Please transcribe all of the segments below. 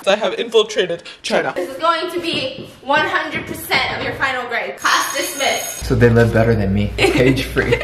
I have infiltrated China. This is going to be 100% of your final grade. Class dismissed. So they live better than me. Cage free.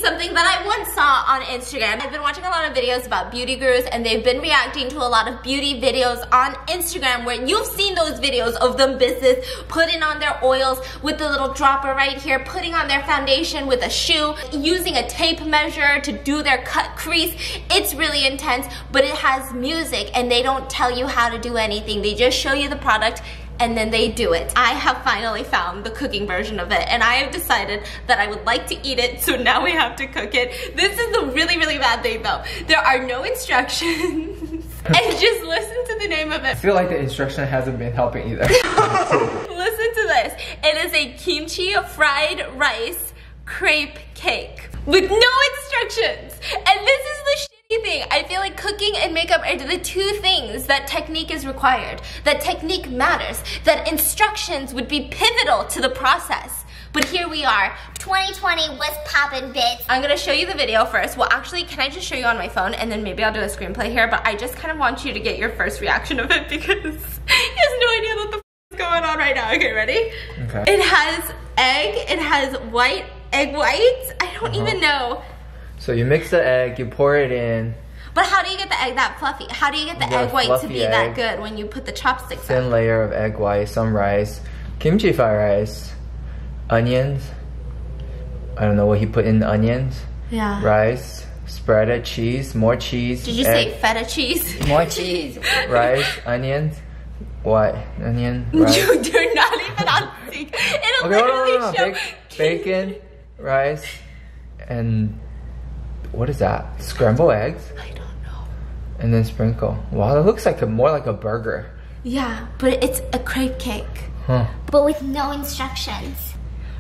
Something that I once saw on Instagram. I've been watching a lot of videos about beauty gurus and they've been reacting to a lot of beauty videos on Instagram where you've seen those videos of them business putting on their oils with the little dropper right here, putting on their foundation with a shoe, using a tape measure to do their cut crease. It's really intense, but it has music and they don't tell you how to do anything. They just show you the product and then they do it. I have finally found the cooking version of it and I have decided that I would like to eat it, so now we have to cook it. This is the really, really bad thing though. There are no instructions. And just listen to the name of it. I feel like the instruction hasn't been helping either. Listen to this. It is a kimchi fried rice crepe cake with no instructions. And this is the shitty thing. I feel like cooking and makeup are the two things that technique is required, that technique matters, that instructions would be pivotal to the process. But here we are. 2020 was poppin' bits. I'm gonna show you the video first. Well, actually, can I just show you on my phone and then maybe I'll do a screenplay here, but I just kind of want you to get your first reaction of it because he has no idea what the f is going on right now. Okay, ready? Okay. It has egg, it has white egg whites. I don't even know. So you mix the egg, you pour it in. But how do you get the egg that fluffy? How do you get the egg white to be that good when you put the chopsticks Thin on? layer of egg white, some rice, kimchi fried rice, onions. I don't know what he put in the onions. Yeah. Rice, spread it, cheese, more cheese. Did you say feta cheese? More cheese. Rice, onions. What? Onion, rice. You're not even on sync. It'll literally show bacon, rice, and what is that? Scrambled eggs? I don't know. And then sprinkle. Wow, that looks like more like a burger. Yeah, but it's a crepe cake. Huh. But with no instructions.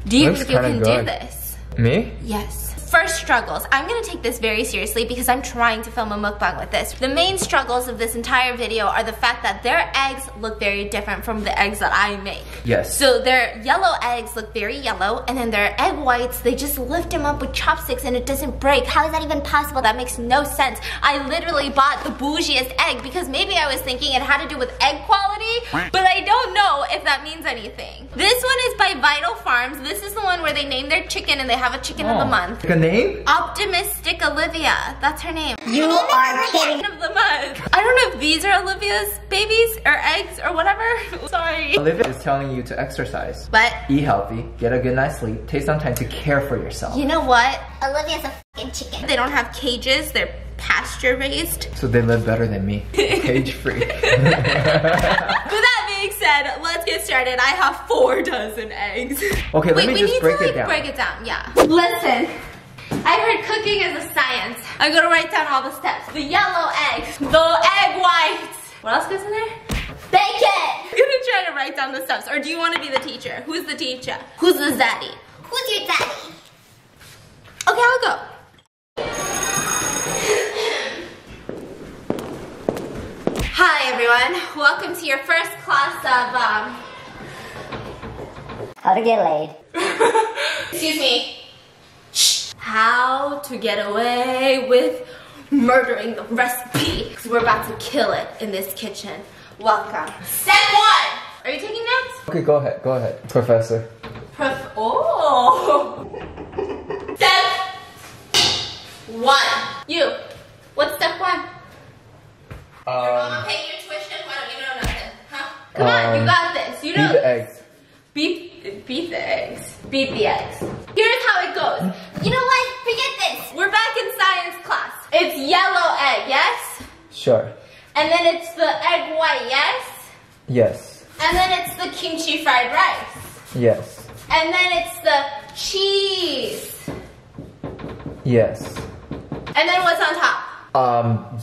Do you think you can do this? Me? Yes. First struggles. I'm gonna take this very seriously because I'm trying to film a mukbang with this. The main struggles of this entire video are the fact that their eggs look very different from the eggs that I make. Yes. So their yellow eggs look very yellow, and then their egg whites, they just lift them up with chopsticks and it doesn't break. How is that even possible? That makes no sense. I literally bought the bougiest egg because maybe I was thinking it had to do with egg quality, but I don't know if that means anything. This one is by Vital Farms. This is the one where they name their chicken and they have a chicken of the month. Like a name? Optimistic Olivia. That's her name. You are kidding. Of the month. I don't know if these are Olivia's babies or eggs or whatever. Sorry. Olivia is telling you to exercise. But eat healthy, get a good night's sleep, take some time to care for yourself. you know what? Olivia's a fucking chicken. They don't have cages. They're pasture raised. So they live better than me. Cage free. With that being said, let's get started. I have 4 dozen eggs. Okay, let me just break it to down. break it down, yeah. Listen. I heard cooking is a science. I'm gonna write down all the steps. The yellow eggs, the egg whites. What else goes in there? Bacon! I'm gonna try to write down the steps. Or do you want to be the teacher? Who's the teacher? Who's the zaddy? Who's your daddy? Okay, I'll go. Hi everyone, welcome to your first class of How to get laid. excuse me. How to get away with murdering the recipe. Because we're about to kill it in this kitchen. Welcome. Step 1. Are you taking notes? Okay, go ahead, Professor. Oh. Step 1. You. What's step 1? Your mama paying your tuition? Why don't you know nothing? Huh? Come on, you got this. You know. Beat the eggs. Beat the eggs. Beat the eggs. Here's how it goes. You know what? Forget this. We're back in science class. It's yellow egg, yes? Sure. And then it's the egg white, yes? Yes. And then it's the kimchi fried rice. Yes. And then it's the cheese. Yes. And then what's on top?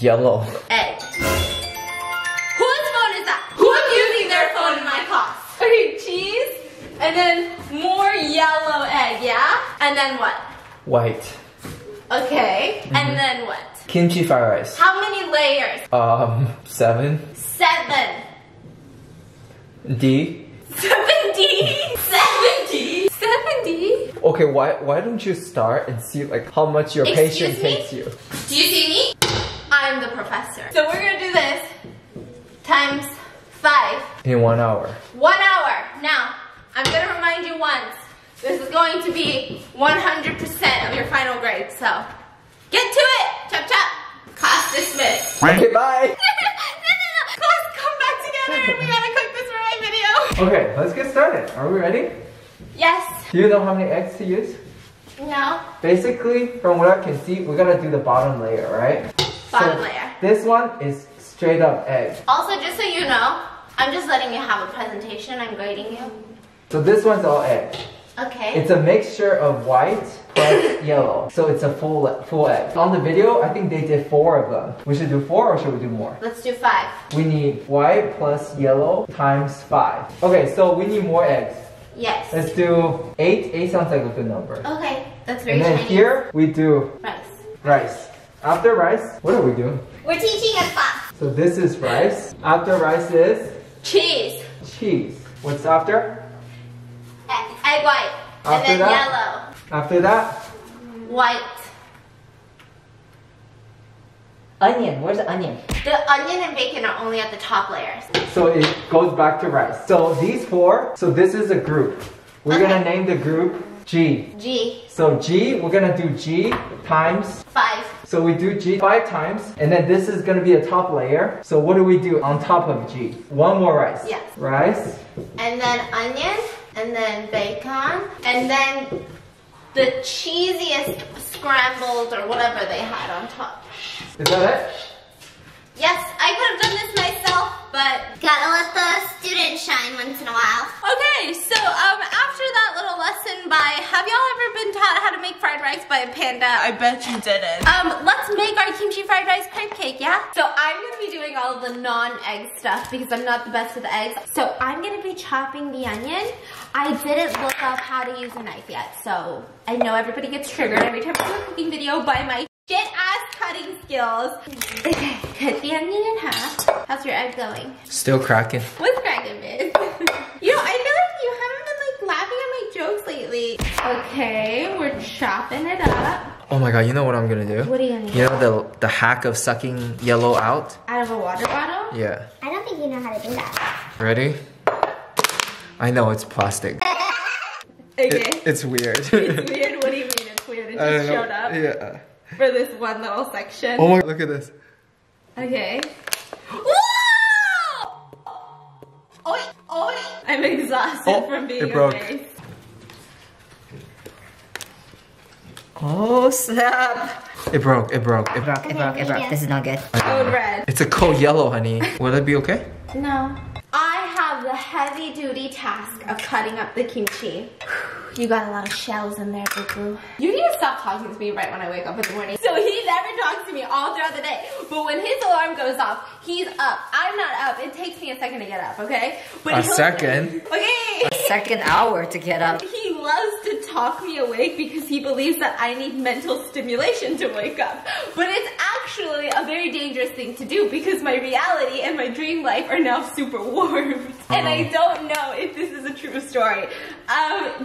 Yellow. Egg. Whose phone is that? Who's using their phone in my class? Okay, cheese. And then more yellow egg, yeah? And then what? White. Okay. And then what? Kimchi fried rice. How many layers? 7. 7. D. 70? 70? 70? Okay, why don't you start and see like how much your patience takes you? Do you see me? I'm the professor. So we're gonna do this times 5. In 1 hour. 1 hour. Now, I'm gonna remind you once, this is going to be 100% of your final grade, so get to it! Chop chop! Class dismissed. Okay, bye! No. Class, come back together. We gotta cook this for my video. Okay, let's get started. Are we ready? Yes. Do you know how many eggs to use? No. Basically, from what I can see, we're gonna do the bottom layer, right? Bottom layer. This one is straight up egg. Also, just so you know, I'm just letting you have a presentation. I'm grading you. So this one's all egg. Okay. It's a mixture of white plus yellow. So it's a full egg. On the video, I think they did 4 of them. We should do 4 or should we do more? Let's do 5. We need white plus yellow times 5. Okay, so we need more eggs. Yes. Let's do 8. 8 sounds like a good number. Okay, that's very And then Chinese. here we do Rice. After rice, what are we doing? We're teaching a class. So this is rice. After rice is Cheese. cheese. What's after? Egg white. After and then that? yellow. After that? White. Onion, where's the onion? The onion and bacon are only at the top layers. So it goes back to rice. So these 4, so this is a group. We're Okay. gonna name the group G. G. So G, we're gonna do G times, 5. so we do G 5 times, and then this is gonna be a top layer. So what do we do on top of G? 1 more rice. Yes. Rice. And then onion. And then bacon. And then the cheesiest scrambled or whatever they had on top. Is that it? Yes, I could have done this myself, but... Gotta let the students shine once in a while. Okay, so after that little lesson by, have y'all ever been taught how to make fried rice by a panda? I bet you didn't. Let's make our kimchi fried rice crepe cake, yeah? So I'm gonna be doing all the non-egg stuff because I'm not the best with eggs. So I'm gonna be chopping the onion. I didn't look up how to use a knife yet, so I know everybody gets triggered every time I do a cooking video by my shit-ass cutting skills. Okay, cut the onion in half. How's your egg going? Still cracking. What's cracking, Biz? You know, I feel like you haven't been like laughing at my jokes lately. Okay, we're chopping it up. Oh my god, you know what I'm gonna do? What are you gonna do? You know the hack of sucking yellow out? Out of a water bottle? Yeah. I don't think you know how to do that. Ready? I know it's plastic. Okay. It's weird. It's weird? What do you mean it's weird? It I just don't know. showed up Yeah. for this one little section. Oh my, look at this. Okay. Whoa! Oi, oi. I'm exhausted from being it broke. a face. Oh snap! It broke. It broke. This is not good. Code red. It's a cold yellow, honey. Will it be okay? No. I have the heavy duty task of cutting up the kimchi. You got a lot of shells in there, boo-boo. You need to stop talking to me right when I wake up in the morning. So he never talks to me all throughout the day. But when his alarm goes off, he's up. I'm not up. It takes me a second to get up, okay? But A he'll- second? Okay. Second hour to get up. He loves to talk me awake because he believes that I need mental stimulation to wake up. But it's actually a very dangerous thing to do because my reality and my dream life are now super warped. And I don't know if this is a true story.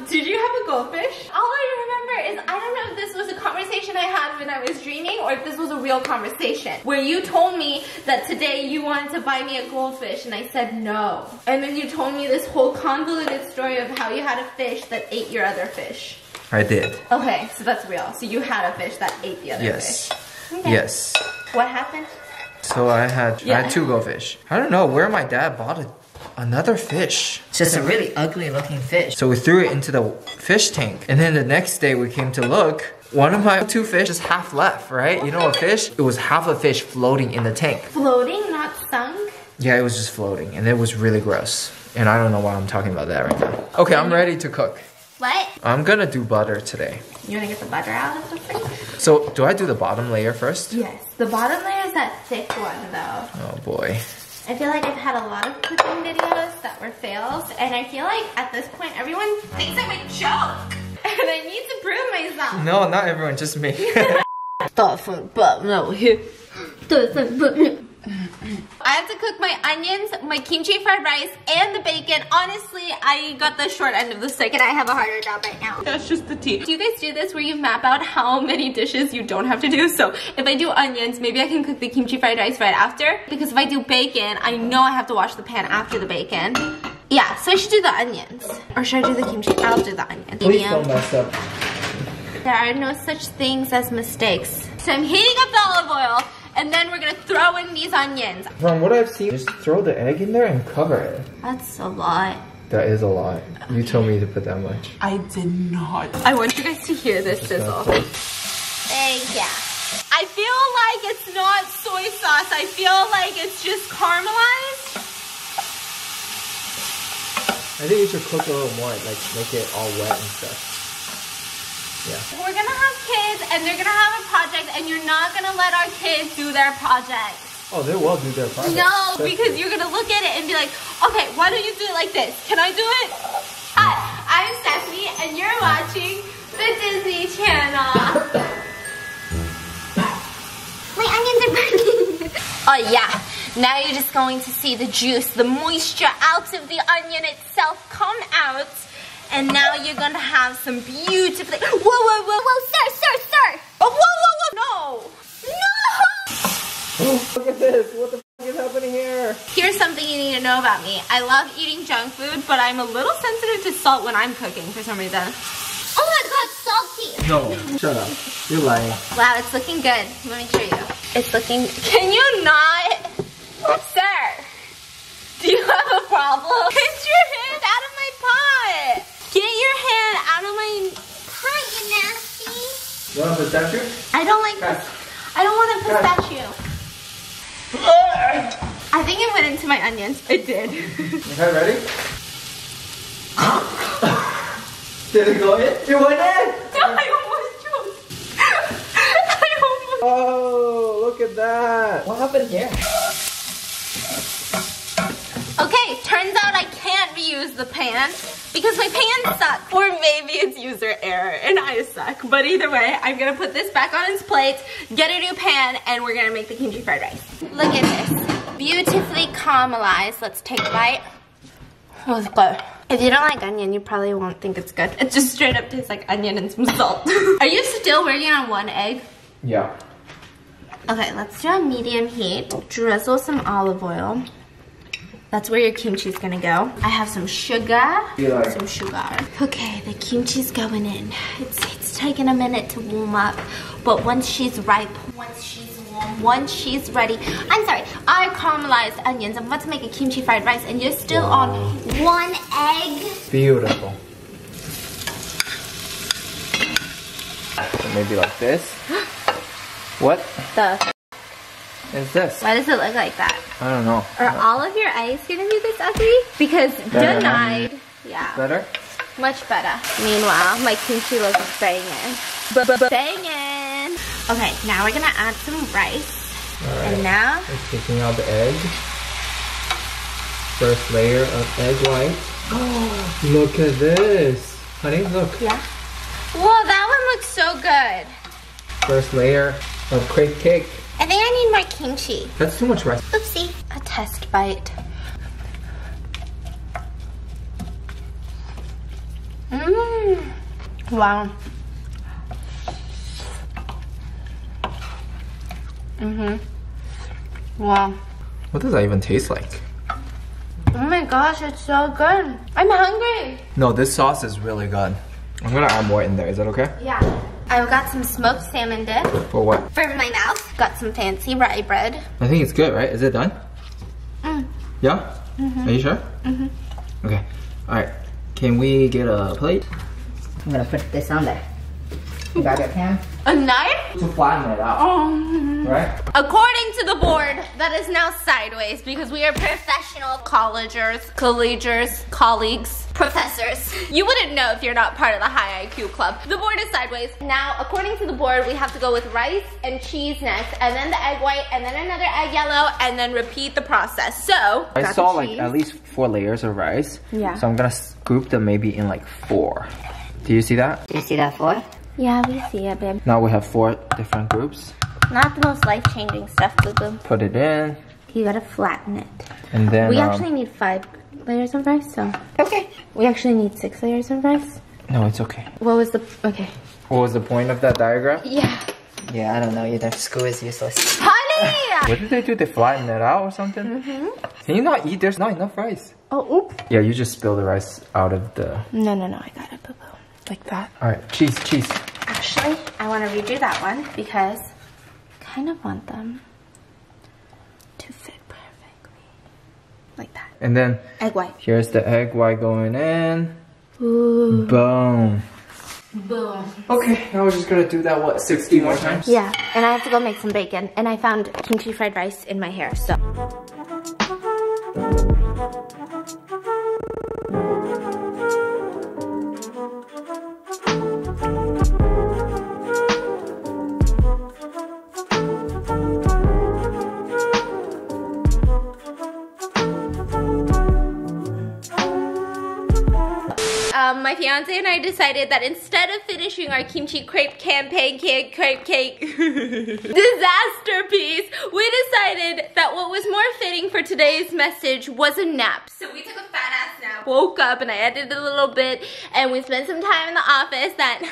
Did you have a goldfish? All I remember is, I don't know if this was a conversation I had when I was dreaming or if this was a real conversation where you told me that today you wanted to buy me a goldfish and I said no. And then you told me this whole convoluted story of how you had a fish that ate your other fish. I did. Okay, so that's real. So you had a fish that ate the other Yes. fish. Okay. Yes. What happened? So I had Yeah. 2 goldfish. I don't know where my dad bought another fish. It's just a really ugly looking fish. So we threw it into the fish tank. And then the next day we came to look, one of my 2 fish is half left, right? You know a fish? It was half a fish floating in the tank. Floating, not sunk? Yeah, it was just floating and it was really gross. And I don't know why I'm talking about that right now. Okay, I'm ready to cook. What? I'm gonna do butter today. You wanna get the butter out of the fridge? So do I do the bottom layer first? Yes. The bottom layer is that thick one though. Oh boy. I feel like I've had a lot of cooking videos that were fails, and I feel like at this point everyone thinks I'm a joke, and I need to prove myself. No, not everyone, just me. I have to cook my onions, my kimchi fried rice, and the bacon. Honestly, I got the short end of the stick and I have a harder job right now. That's just the tea. Do you guys do this where you map out how many dishes you don't have to do? So if I do onions, maybe I can cook the kimchi fried rice right after. Because if I do bacon, I know I have to wash the pan after the bacon. Yeah, so I should do the onions. Or should I do the kimchi? I'll do the onions. Please don't mess up. There are no such things as mistakes. So I'm heating up the olive oil, and then we're gonna throw in these onions. From what I've seen, just throw the egg in there and cover it. That's a lot. That is a lot. You told me to put that much. I did not. I want you guys to hear this sizzle. Yeah. I feel like it's not soy sauce. I feel like it's just caramelized. I think you should cook a little more, like make it all wet and stuff. Yeah. We're gonna have kids and they're gonna have a project and you're not gonna let our kids do their project. Oh, they will do their project. No, because you're gonna look at it and be like, okay, why don't you do it like this? Can I do it? Hi, I'm Stephanie and you're watching the Disney Channel. My onions are burning. Oh yeah, now you're just going to see the juice, the moisture out of the onion itself come out. And now you're gonna have some beautiful. Whoa, whoa, whoa, whoa, sir. Oh, whoa, no. Look at this. What the f is happening here? Here's something you need to know about me. I love eating junk food, but I'm a little sensitive to salt when I'm cooking for some reason. Oh my god, salty. No, shut up. You're lying. Wow, it's looking good. Let me show you. It's looking. Can you not? Sir, do you have a problem? Get your hand out of my pot. Get your hand out of my Hi, you nasty. You want a pistachio? I don't like this. I don't want a pistachio. I think it went into my onions. It did. Okay, ready? Did it go in? It went in! No, I almost choked. I almost. Oh, look at that. What happened here? Okay, turns out I can't reuse the pan because my pan sucks. Or maybe it's user error and I suck. But either way, I'm gonna put this back on its plate, get a new pan, and we're gonna make the kimchi fried rice. Look at this. Beautifully caramelized. Let's take a bite. Oh, it's good. If you don't like onion, you probably won't think it's good. It just straight up tastes like onion and some salt. Are you still working on one egg? Yeah. Okay, let's do a medium heat. Drizzle some olive oil. That's where your kimchi's gonna go. I have some sugar. Some sugar. Okay, the kimchi's going in. It's taking a minute to warm up, but once she's ripe, once she's warm, once she's ready. I'm sorry, I caramelized onions. I'm about to make a kimchi fried rice, and you're still on one egg. Beautiful. Maybe like this. What The is this? Why does it look like that? I don't know. Are all of your eyes gonna be this ugly? Because Better. denied. Yeah. Better? Much better. Meanwhile, my kimchi looks banging. Banging. Okay, now we're gonna add some rice. Alright. And now, We're taking out the egg. First layer of egg white. Oh, look at this. Honey, look. yeah. Whoa, that one looks so good. First layer of crepe cake. I think I need more kimchi. That's too much rice. Oopsie. A test bite. Mmm. Wow. Wow. What does that even taste like? Oh my gosh, it's so good. I'm hungry. No, this sauce is really good. I'm gonna add more in there. Is that okay? Yeah. I've got some smoked salmon dip For what? for my mouth. Got some fancy rye bread. I think it's good, right? Is it done? Mm. Yeah? Are you sure? Okay. Alright. Can we get a plate? I'm gonna put this on there. You got your pan? A knife? To flatten it out. Right? According to the board, that is now sideways because we are professional collegers, colleagues, professors. You wouldn't know if you're not part of the high IQ club. The board is sideways. Now, according to the board, we have to go with rice and cheese next, and then the egg white, and then another egg yellow, and then repeat the process. So, I saw like at least 4 layers of rice. Yeah. So I'm gonna group them maybe in like 4. Do you see that? Do you see that 4? yeah, we see it, babe. Now we have 4 different groups. Not the most life-changing stuff, boo-boo. Put it in. You gotta flatten it. And then we actually need 5 layers of rice, so. Okay. We actually need 6 layers of rice. No, it's okay. What was the, okay. What was the point of that diagram? Yeah. Yeah, I don't know either. School is useless. Honey! What did they do? They flatten it out or something? Mm-hmm. Can you not eat? There's not enough rice. Oh, oops. Yeah, you just spill the rice out of the... No, I got it, boo-boo. Like that. Alright, cheese. Actually, I want to redo that one because I kind of want them to fit perfectly. Like that. And then... Egg white. Here's the egg white going in. Ooh. Boom. Boom. Okay, now we're just gonna do that, what, 60 more times? Yeah, and I have to go make some bacon. And I found kimchi fried rice in my hair, so. My fiance and I decided that instead of finishing our kimchi crepe campaign crepe cake disaster piece, we decided that what was more fitting for today's message was a nap. So we took a fat ass nap, woke up, and I edited a little bit, and we spent some time in the office that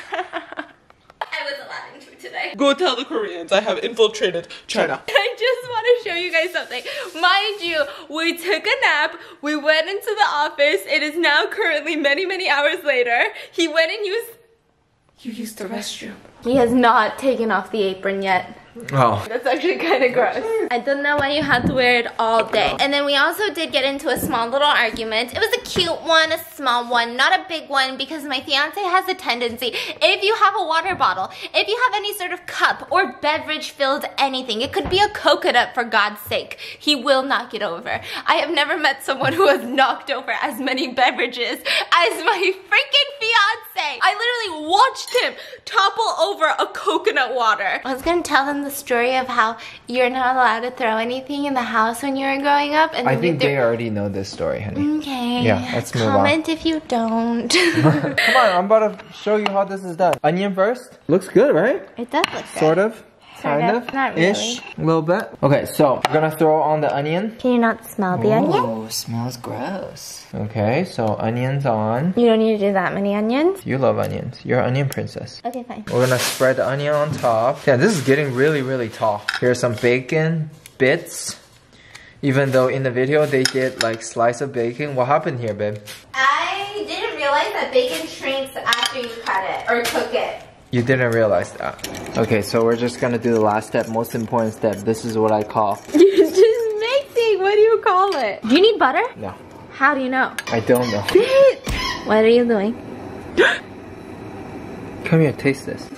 I wasn't laughing to today. Go tell the Koreans I have infiltrated China. I just want to show you guys something. Mind you, we took a nap, we went into the office, it is now currently many hours later. He went and used the restroom. He has not taken off the apron yet. Oh. That's actually kind of gross. I don't know why you had to wear it all day. And then we also did get into a small little argument. It was a cute one, a small one, not a big one, because my fiance has a tendency, if you have a water bottle, if you have any sort of cup or beverage filled anything, it could be a coconut for God's sake, he will knock it over. I have never met someone who has knocked over as many beverages as my freaking fiance. I literally watched him topple over a coconut water. I was gonna tell him the story of how you're not allowed to throw anything in the house when you were growing up. And I think they already know this story, honey. Okay. Yeah, let's move on. Comment if you don't. Come on, I'm about to show you how this is done. Onion first. Looks good, right? It does look good. Sort of. Kind of. Not really. Ish. A little bit. Okay, so we're gonna throw on the onion. Can you not smell the onion? Oh, smells gross. Okay, so onions on. You don't need to do that many onions. You love onions. You're an onion princess. Okay, fine. We're gonna spread the onion on top. Yeah, this is getting really tall. Here's some bacon bits. Even though in the video they did like slice of bacon. What happened here, babe? I didn't realize that bacon shrinks after you cut it or cook it. You didn't realize that. Okay, so we're just gonna do the last step, most important step. This is what I call. You're just mixing. What do you call it? Do you need butter? No. How do you know? I don't know. What are you doing? Come here, taste this.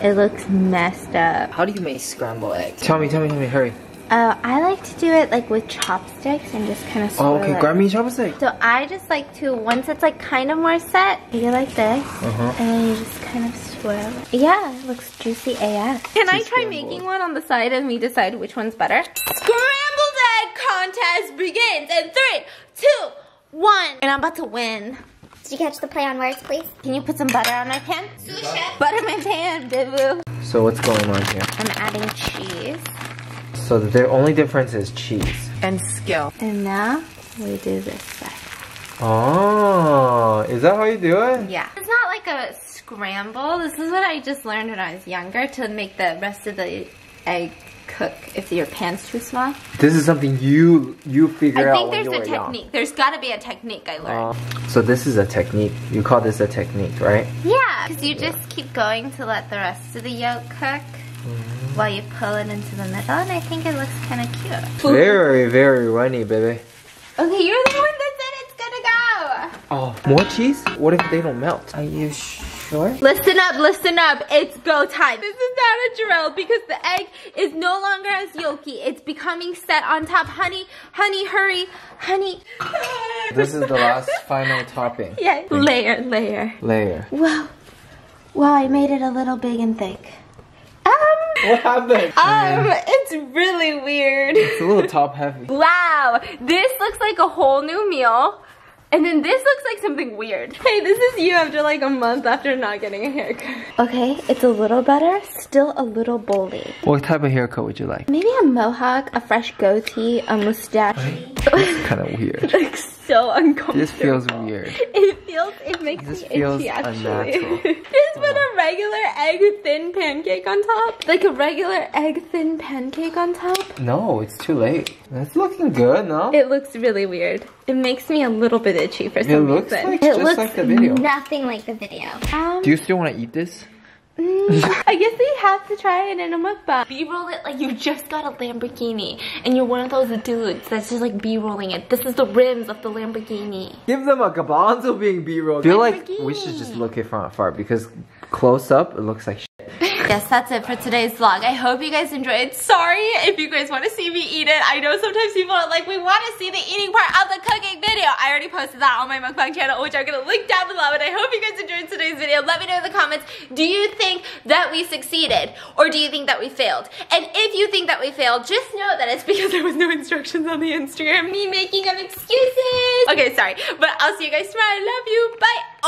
It looks messed up. How do you make scrambled eggs? Tell me, hurry. I like to do it like with chopsticks and just kind of swirl Oh, okay, grab me a chopstick. So I just like to, once it's like kind of more set, you go like this, and then you just kind of swirl. Yeah, it looks juicy AF. Can I try making one on the side and me decide which one's better? Scrambled egg contest begins in 3, 2, 1. And I'm about to win. Did you catch the play on words, please? Can you put some butter on my pan? Butter my pan, boo-boo. So what's going on here? I'm adding cheese. So the only difference is cheese. And skill. And now we do this side. Oh, is that how you do it? Yeah. It's not like a scramble. This is what I just learned when I was younger to make the rest of the egg cook if your pan's too small. This is something you figure out when you were young. I think there's a technique. There's got to be a technique I learned. So this is a technique. You call this a technique, right? Yeah, because you just keep going to let the rest of the yolk cook. While you pull it into the middle, and I think it looks kind of cute. Very runny, baby. Okay, you're the one that said it's gonna go. Oh, more cheese? What if they don't melt? Are you sure? Listen up, it's go time. This is not a drill because the egg is no longer as yolky. It's becoming set on top. Honey, hurry, honey. This is the last final topping. Yeah, layer. Wow, I made it a little big and thick. What happened? It's really weird. It's a little top heavy. Wow, this looks like a whole new meal. And then this looks like something weird. Hey, this is you after like a month after not getting a haircut. Okay, it's a little better, still a little bowly. What type of haircut would you like? Maybe a mohawk, a fresh goatee, a mustache. It's kind of weird. It looks so uncomfortable. This feels weird. It makes This me feels itchy actually. unnatural. Just put a regular egg thin pancake on top. Like a regular egg thin pancake on top. No, it's too late. It's looking good, no? It looks really weird. It makes me a little bit itchy for some looks reason. like It just looks like the video. Nothing like the video. Do you still want to eat this? I guess we have to try it in a mukbang. B-roll it like you just got a Lamborghini and you're one of those dudes that's just like B-rolling it. This is the rims of the Lamborghini. Give them a garbanzo being B-roll. I feel like we should just look it from afar because close up it looks like shit. Yes, that's it for today's vlog. I hope you guys enjoyed. Sorry if you guys want to see me eat it. I know sometimes people are like, we want to see the eating part of the cooking video. I already posted that on my mukbang channel, which I'm going to link down below. And I hope you guys enjoyed today's video. Let me know in the comments, do you think that we succeeded? Or do you think that we failed? And if you think that we failed, just know that it's because there was no instructions on the Instagram. Me making up excuses. Okay, sorry. But I'll see you guys tomorrow. I love you. Bye. Oh.